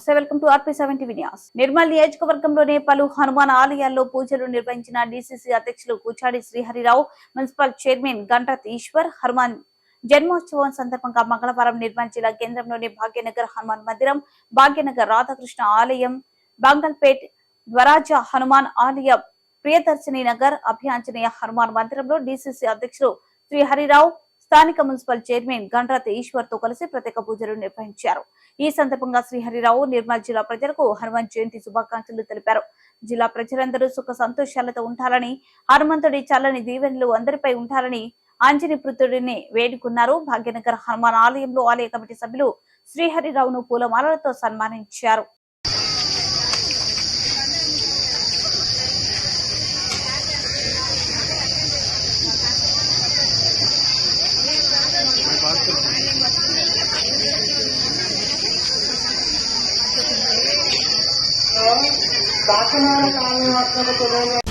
నమస్తే, welcome to RP7 TV news. Nirmal నియోజకవర్గంలోని పలు హనుమాన్ ఆలయాల్లో పూజలు నిర్వహించిన డీసీసీ అధ్యక్షులు కూచాడి శ్రీహరిరావు, మున్సిపల్ చైర్మన్ గండ్రత్ ఈశ్వర్. హనుమాన్ జన్మోత్సవం సందర్భంగా మంగళవారం నిర్మల్ జిల్లా కేంద్రంలోని భాగ్యనగర్ హనుమాన్ మందిరం, భాగ్యనగర్ రాధాకృష్ణ ఆలయం, బంగల్పేట్ ధ్వరాజ హనుమాన్ ఆలయ, ప్రియదర్శిని నగర్ అభయాంజనేయ హనుమాన్ మందిరంలో డీసీసీ అధ్యక్షులు శ్రీహరిరావు, స్థానిక మున్సిపల్ చైర్మన్ గండ్రత్ ఈశ్వర్ తో కలిసి ప్రత్యేక పూజలు నిర్వహించారు. ఈ సందర్భంగా శ్రీహరిరావు నిర్మల్ జిల్లా ప్రజలకు హనుమాన్ జయంతి శుభాకాంక్షలు తెలిపారు. జిల్లా ప్రజలందరూ సుఖ సంతోషాలతో ఉండాలని, హనుమంతుడి చల్లని దీవెనలు అందరిపై ఉండాలని ఆంజనేయ పుత్రుడిని వేడుకున్నారు. భాగ్యనగర్ హనుమాన్ ఆలయంలో ఆలయ కమిటీ సభ్యులు శ్రీహరిరావును పూలమాలలతో సన్మానించారు. కాకినాడ కాలనీ